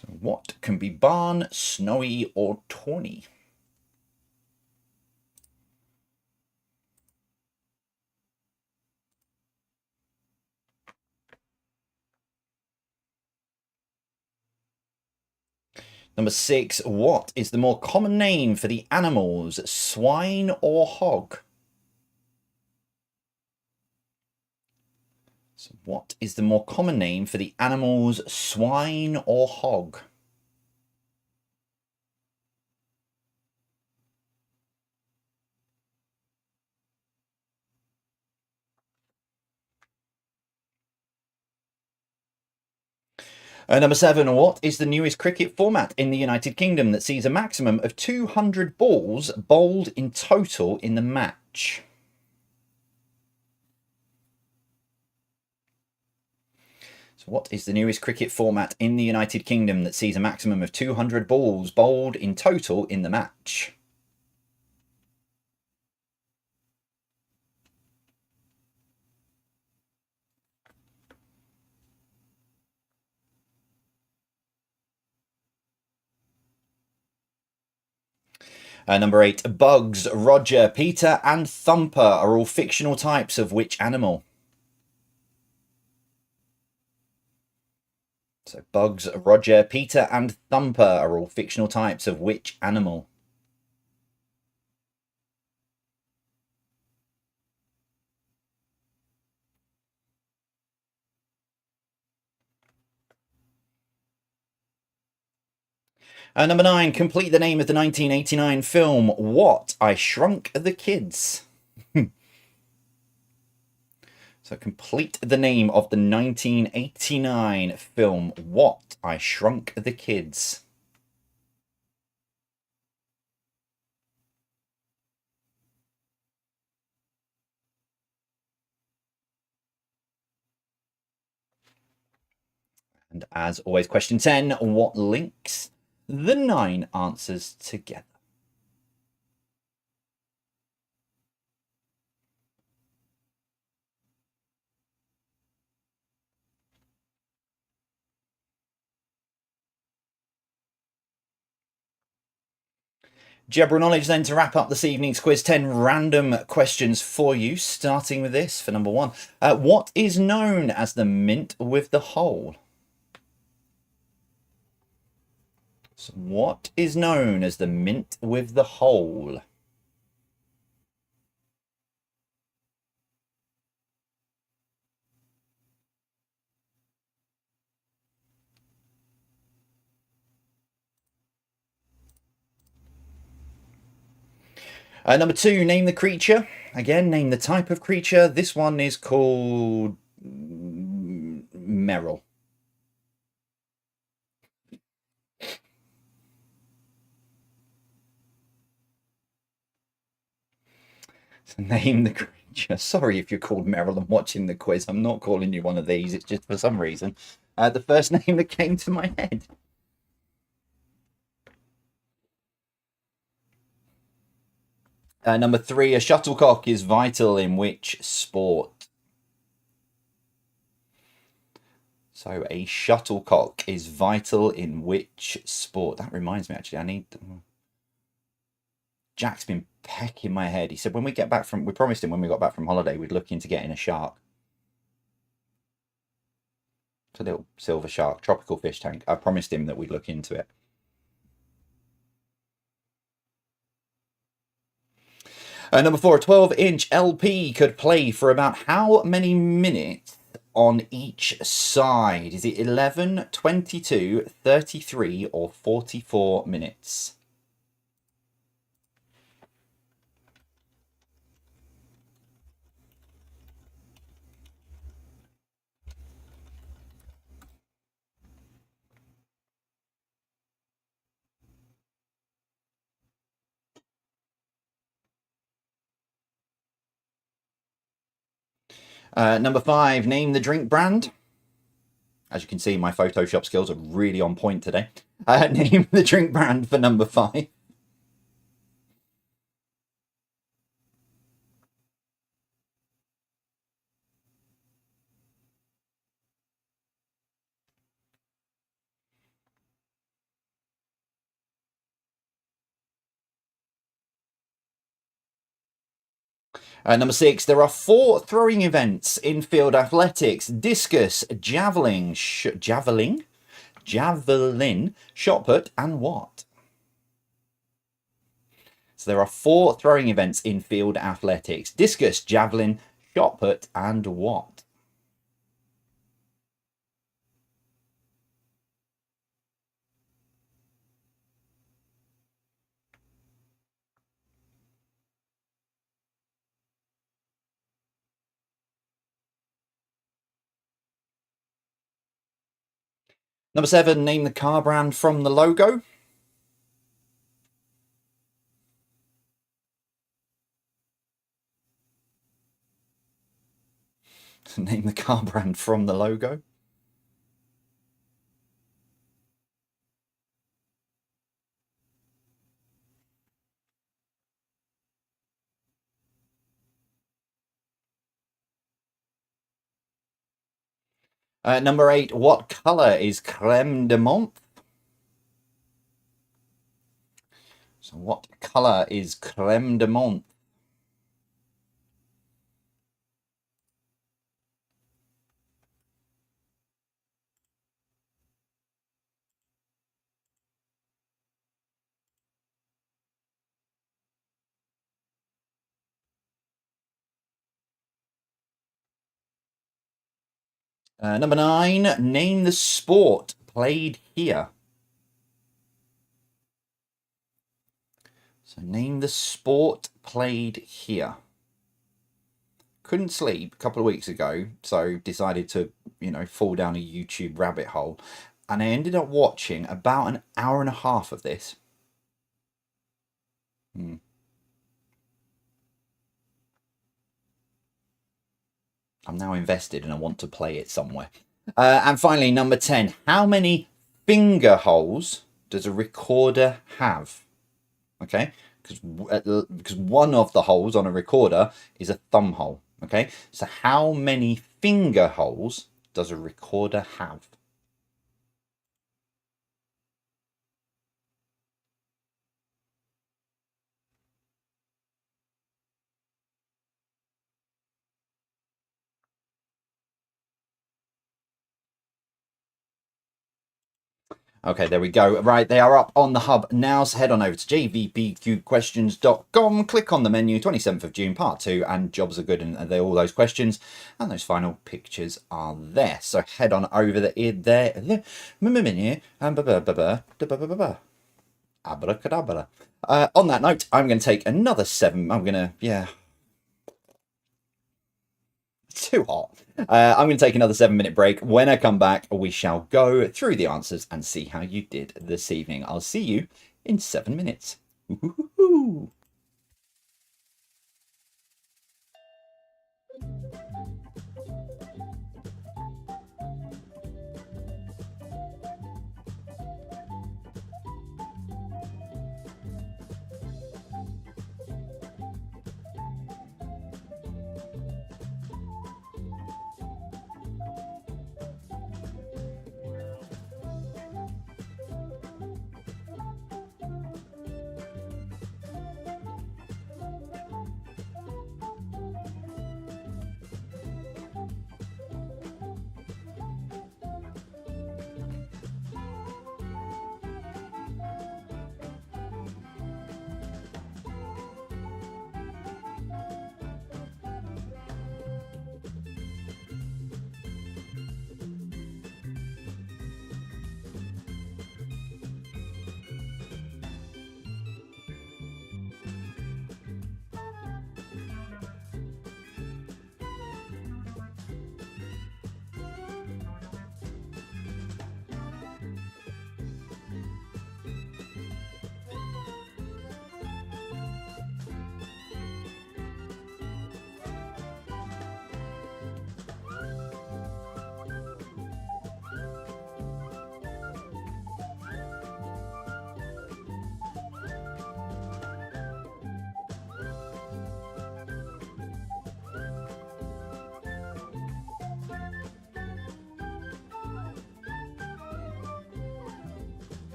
So what can be barn, snowy or tawny? Number 6, what is the more common name for the animals, swine or hog? So what is the more common name for the animals, swine or hog? Number 7, what is the newest cricket format in the United Kingdom that sees a maximum of 200 balls bowled in total in the match? So what is the newest cricket format in the United Kingdom that sees a maximum of 200 balls bowled in total in the match? Number 8, Bugs, Roger, Peter and Thumper are all fictional types of which animal? So Bugs, Roger, Peter and Thumper are all fictional types of which animal? Number 9, complete the name of the 1989 film What? I Shrunk the Kids. So complete the name of the 1989 film What? I Shrunk the Kids. And as always, question 10, what links the 9 answers together? General knowledge then to wrap up this evening's quiz. 10 random questions for you, starting with this for number 1. What is known as the mint with the hole? So what is known as the mint with the hole? Number 2, name the creature. Again, name the type of creature. This one is called Merrill. So name the creature. Sorry if you're called Merrill and watching the quiz. I'm not calling you one of these. It's just for some reason. The first name that came to my head. Number 3, a shuttlecock is vital in which sport? So a shuttlecock is vital in which sport? That reminds me, actually, I need... Jack's been pecking my head. He said when we get back from... We promised him when we got back from holiday we'd look into getting a shark. It's a little silver shark, tropical fish tank. I promised him that we'd look into it. Number 4, a 12-inch LP could play for about how many minutes on each side? Is it 11, 22, 33, or 44 minutes? Number 5, name the drink brand. As you can see, my Photoshop skills are really on point today. Name the drink brand for number 5. Number 6, there are 4 throwing events in field athletics: discus, javelin, shot put, and what? So there are 4 throwing events in field athletics: discus, javelin, shot put, and what? Number 7, name the car brand from the logo. Name the car brand from the logo. Number 8, what colour is creme de menthe? So what colour is creme de menthe? Number 9, name the sport played here. So name the sport played here. Couldn't sleep a couple of weeks ago, so decided to, fall down a YouTube rabbit hole. And I ended up watching about an hour and a half of this. I'm now invested and I want to play it somewhere. And finally, number 10. How many finger holes does a recorder have? Okay, because one of the holes on a recorder is a thumb hole. Okay, so how many finger holes does a recorder have? Okay, there we go. Right, they are up on the hub now, so head on over to jvpqquestions.com, click on the menu, 27th of June, part 2, and jobs are good, and they're all those questions, and those final pictures are there. So head on over there, abracadabra. On that note, I'm going to take another 7, too hot. I'm going to take another 7-minute break. When I come back, we shall go through the answers and see how you did this evening. I'll see you in 7 minutes. Woo-hoo-hoo-hoo.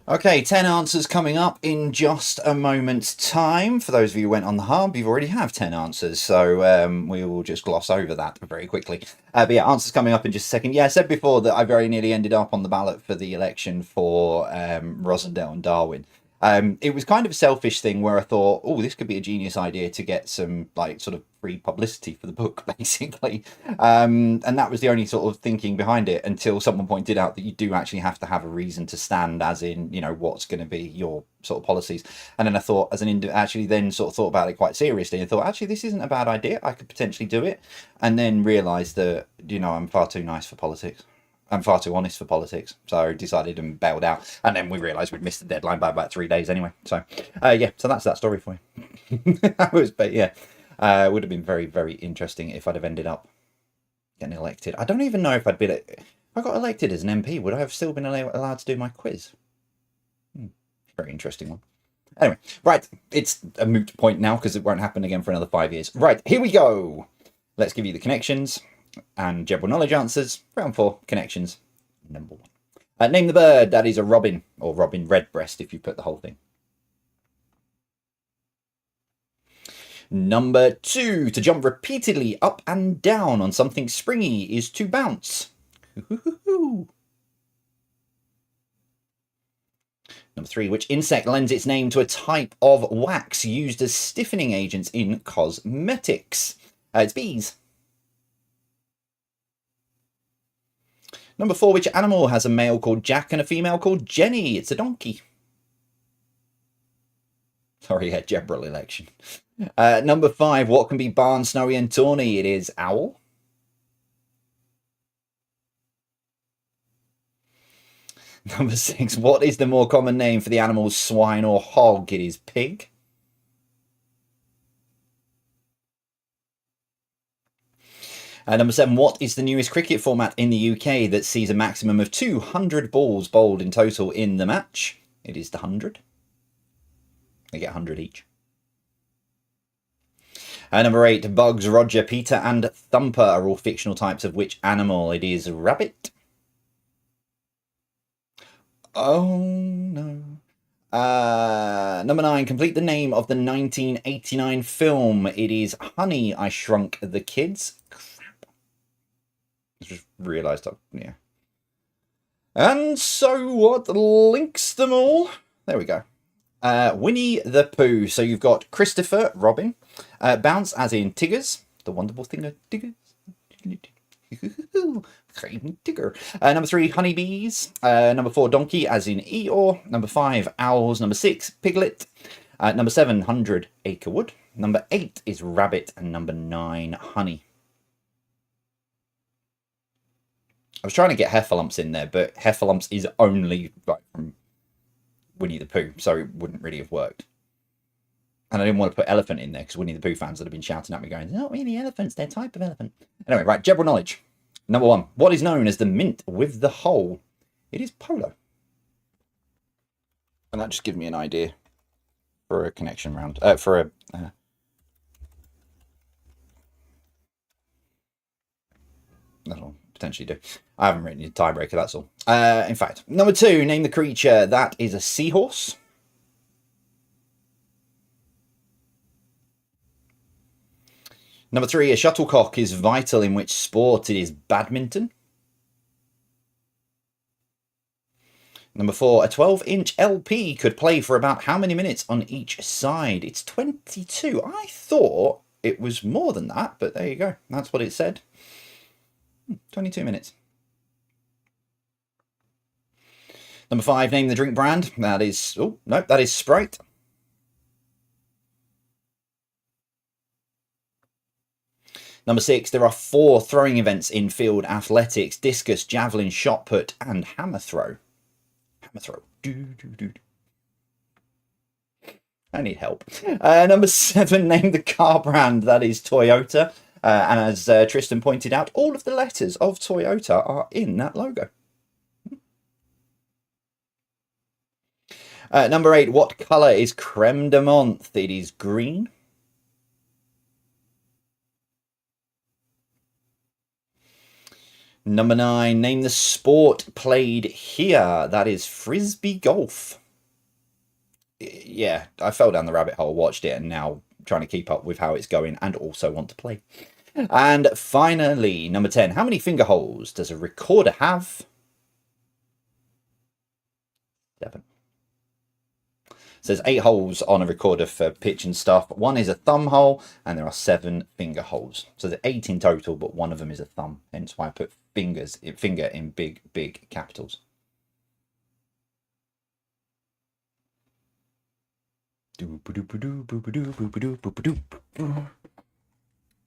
Okay, 10 answers coming up in just a moment's time. For those of you who went on the hub, you already have 10 answers, so we will just gloss over that very quickly. But yeah, answers coming up in just a second. Yeah, I said before that I very nearly ended up on the ballot for the election for Rosendale and Darwin. It was kind of a selfish thing where I thought, oh, this could be a genius idea to get some like sort of free publicity for the book, basically. And that was the only sort of thinking behind it until someone pointed out that you do actually have to have a reason to stand, as in, you know, what's going to be your sort of policies. And then I thought, actually then sort of thought about it quite seriously and thought, actually, this isn't a bad idea. I could potentially do it. And then realised that, you know, I'm far too nice for politics. I'm far too honest for politics, so I decided and bailed out. And then we realised we'd missed the deadline by about 3 days anyway. So, yeah, so that's that story for you. But yeah, it would have been very, very interesting if I'd have ended up getting elected. I don't even know if I'd been. If I got elected as an MP, would I have still been allowed to do my quiz? Very interesting one. Anyway, right, it's a moot point now because it won't happen again for another 5 years. Right, here we go. Let's give you the connections and general knowledge answers. Round 4, connections, number 1. Name the bird. That is a robin, or robin redbreast if you put the whole thing. Number 2, to jump repeatedly up and down on something springy is to bounce. Number 3, which insect lends its name to a type of wax used as stiffening agents in cosmetics? It's bees. Number 4, which animal has a male called Jack and a female called Jenny? It's a donkey. Sorry, yeah, general election. Number 5, what can be barn, snowy and tawny? It is owl. Number 6, what is the more common name for the animals swine or hog? It is pig. Number 7, what is the newest cricket format in the UK that sees a maximum of 200 balls bowled in total in the match? It is the 100. They get 100 each. Number 8, Bugs, Roger, Peter and Thumper are all fictional types of which animal? It is rabbit. Oh no. Number 9, complete the name of the 1989 film. It is Honey, I Shrunk the Kids. I just realised yeah. And so what links them all? There we go. Winnie the Pooh. So you've got Christopher, Robin. Bounce, as in Tiggers. The wonderful thing of Tiggers. Tigger. Number 3, honeybees. Number 4, donkey, as in Eeyore. Number 5, owls. Number 6, piglet. Number 7, 100 acre wood. Number 8 is rabbit. And number 9, honey. I was trying to get heffalumps in there, but heffalumps is only like from Winnie the Pooh, so it wouldn't really have worked. And I didn't want to put elephant in there because Winnie the Pooh fans would have been shouting at me going, they're not really elephants, they're a type of elephant. Anyway, right, general knowledge. Number 1, what is known as the mint with the hole? It is polo. And that just gives me an idea for a connection round, for a... that'll potentially do. I haven't written a tiebreaker, that's all. In fact, number 2, name the creature. That is a seahorse. Number 3, a shuttlecock is vital in which sport? It is badminton. Number 4, a 12-inch LP could play for about how many minutes on each side? It's 22. I thought it was more than that, but there you go. That's what it said. 22 minutes. Number 5, name the drink brand. That is, oh, no, that is Sprite. Number 6, there are 4 throwing events in field athletics: discus, javelin, shot put, and hammer throw. Hammer throw. I need help. Number 7, name the car brand. That is Toyota. And as Tristan pointed out, all of the letters of Toyota are in that logo. Number 8, what colour is creme de menthe? It is green. Number 9, name the sport played here. That is frisbee golf. Yeah, I fell down the rabbit hole, watched it, and now trying to keep up with how it's going and also want to play. And finally, number 10, how many finger holes does a recorder have? 7. So there's 8 holes on a recorder for pitch and stuff. 1 is a thumb hole, and there are 7 finger holes. So there's 8 in total, but one of them is a thumb. Hence why I put finger in big capitals.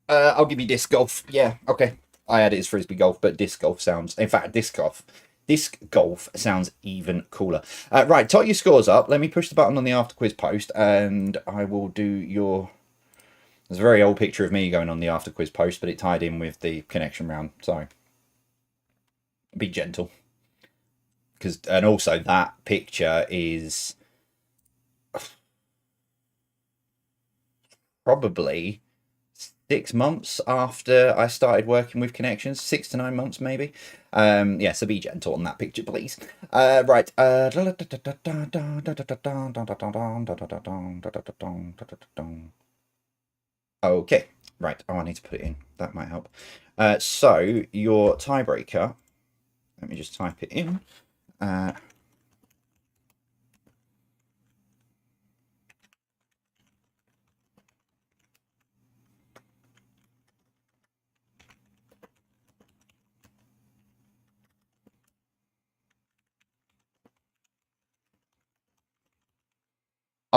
I'll give you disc golf. Yeah, okay. I had it as frisbee golf, but disc golf sounds... In fact, disc golf sounds even cooler. Right, tot your scores up. Let me push the button on the after quiz post, and I will do your... There's a very old picture of me going on the after quiz post, but it tied in with the connection round. Sorry. Be gentle. And also that picture is probably 6 months after I started working with connections, 6 to 9 months maybe. Yeah, so be gentle on that picture, please. Right. Okay, right. Oh, I need to put it in. That might help. So your tiebreaker. Let me just type it in. I'll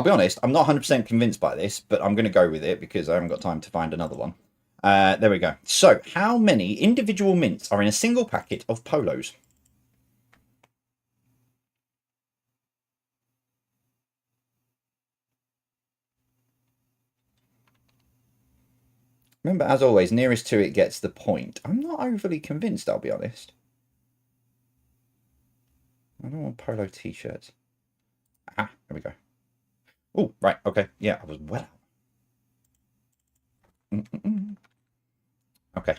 be honest, I'm not 100% convinced by this, but I'm going to go with it because I haven't got time to find another one. There we go. So, how many individual mints are in a single packet of polos? Remember, as always, nearest to it gets the point. I'm not overly convinced, I'll be honest. I don't want polo t-shirts. Ah, there we go. Oh, right, okay. Yeah, I was well out. Okay.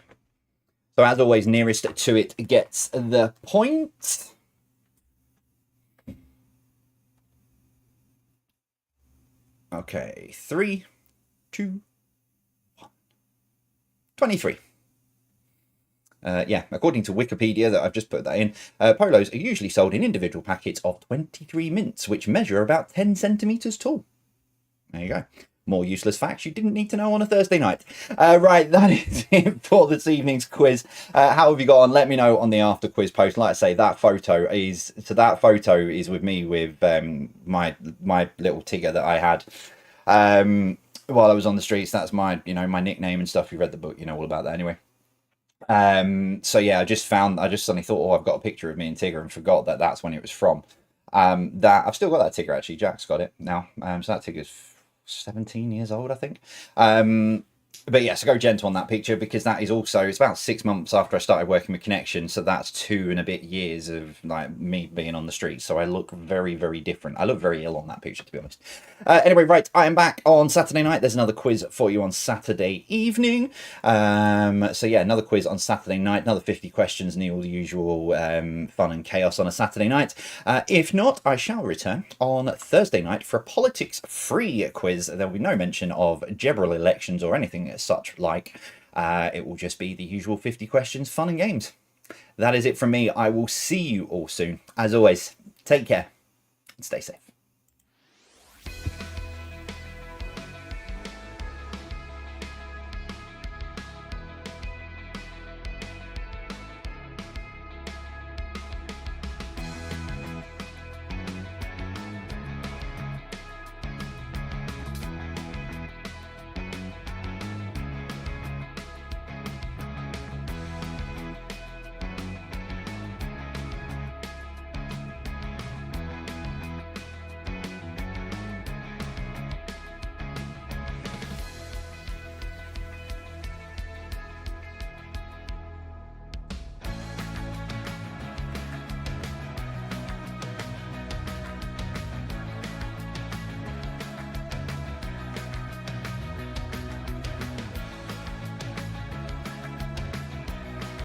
So as always, nearest to it gets the point. Okay, 3, 2, 1. 23. Yeah, according to Wikipedia, that I've just put that in, polos are usually sold in individual packets of 23 mints, which measure about 10 centimetres tall. There you go. More useless facts you didn't need to know on a Thursday night. Right, that is it for this evening's quiz. How have you got on? Let me know on the after quiz post. Like I say, that photo is with me with my little Tigger that I had while I was on the streets. That's my my nickname and stuff. You read the book, you know all about that anyway. So yeah, I just suddenly thought, oh, I've got a picture of me and Tigger, and forgot that that's when it was from. That I've still got that Tigger actually. Jack's got it now. So that Tigger's 17 years old, I think. But yeah, so go gentle on that picture because that is also, it's about 6 months after I started working with Connection, so that's 2 and a bit years of like me being on the streets. So I look very, very different. I look very ill on that picture, to be honest. Anyway, right, I am back on Saturday night. There's another quiz for you on Saturday evening. So yeah, another quiz on Saturday night, another 50 questions and all the usual fun and chaos on a Saturday night. If not, I shall return on Thursday night for a politics-free quiz. There will be no mention of general elections or anything such like. It will just be the usual 50 questions, fun and games. That is it from me. I will see you all soon. As always, take care and stay safe.